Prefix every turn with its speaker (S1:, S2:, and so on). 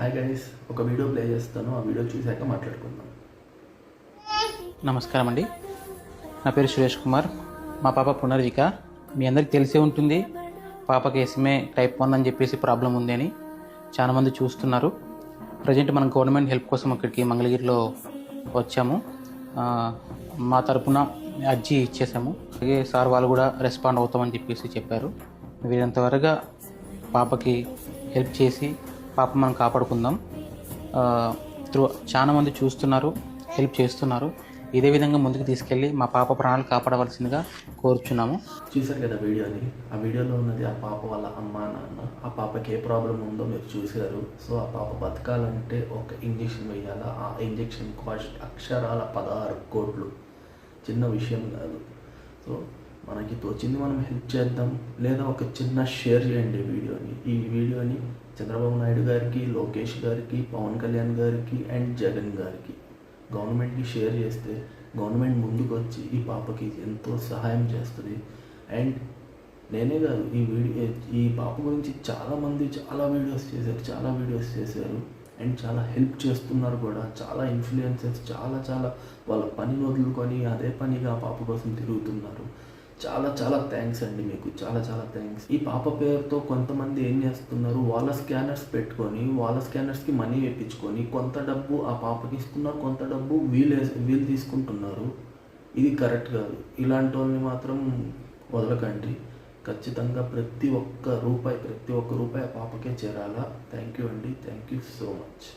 S1: Hi guys, ఒక video play చేస్తాను. ఆ వీడియో చూశాక మాట్లాడుకుందాం.
S2: నమస్కారం అండి. నా పేరు సురేష్ కుమార్. మా పాప పునర్విక. మీ అందరికీ తెలిసే ఉంటుంది, పాపకి ఎస్ఎంఏ టైప్ 1 అని చెప్పేసి ప్రాబ్లం ఉంది అని చాలామంది చూస్తున్నారు. ప్రజెంట్ మనం గవర్నమెంట్ హెల్ప్ కోసం అక్కడికి మంగళగిరిలో వచ్చాము. మా తరపున అర్జీ ఇచ్చేసాము. అలాగే సార్ వాళ్ళు కూడా రెస్పాండ్ అవుతామని చెప్పేసి చెప్పారు. వీరంత త్వరగా పాపకి హెల్ప్ చేసి పాప మనం కాపాడుకుందాం. చాలామంది చూస్తున్నారు, హెల్ప్ చేస్తున్నారు. ఇదే విధంగా ముందుకు తీసుకెళ్ళి మా పాప ప్రాణాలు కాపాడవలసిందిగా కోరుచున్నాము.
S1: చూశారు కదా వీడియోని. ఆ వీడియోలో ఉన్నది ఆ పాప వాళ్ళ అమ్మా నాన్న. ఆ పాపకి ఏ ప్రాబ్లం ఉందో మీరు చూశారు. సో ఆ పాప బతకాలంటే ఒక ఇంజెక్షన్ వేయాలా. ఆ ఇంజెక్షన్ కాస్ట్ అక్షరాల 16 కోట్లు. చిన్న విషయం కాదు. సో మనకి తోచింది మనం హెల్ప్ చేద్దాం, లేదా ఒక చిన్న షేర్ చేయండి ఈ వీడియోని చంద్రబాబు నాయుడు గారికి, లోకేష్ గారికి, పవన్ కళ్యాణ్ గారికి అండ్ జగన్ గారికి, గవర్నమెంట్కి షేర్ చేస్తే గవర్నమెంట్ ముందుకు వచ్చి ఈ పాపకి ఎంతో సహాయం చేస్తుంది. అండ్ నేనే కాదు, ఈ పాప గురించి చాలామంది చాలా వీడియోస్ చేశారు అండ్ చాలా హెల్ప్ చేస్తున్నారు కూడా. చాలా ఇన్ఫ్లుయెన్సర్స్ చాలా వాళ్ళ పనిని వదులుకొని అదే పనిగా ఆ పాప కోసం తిరుగుతున్నారు. చాలా థ్యాంక్స్ అండి మీకు, చాలా థ్యాంక్స్. ఈ పాప పేరుతో కొంతమంది ఏం చేస్తున్నారు, వాళ్ళ స్కానర్స్ పెట్టుకొని వాళ్ళ స్కానర్స్కి మనీ వేయించుకొని కొంత డబ్బు ఆ పాపకి ఇస్తున్నారు, కొంత డబ్బు వీళ్ళు తీసుకుంటున్నారు. ఇది కరెక్ట్ కాదు. ఇలాంటి వాళ్ళని మాత్రం వదలకండి. ఖచ్చితంగా ప్రతి ఒక్క రూపాయి ఆ పాపకే చేరాలా. థ్యాంక్ యూ అండి, థ్యాంక్ యూ సో మచ్.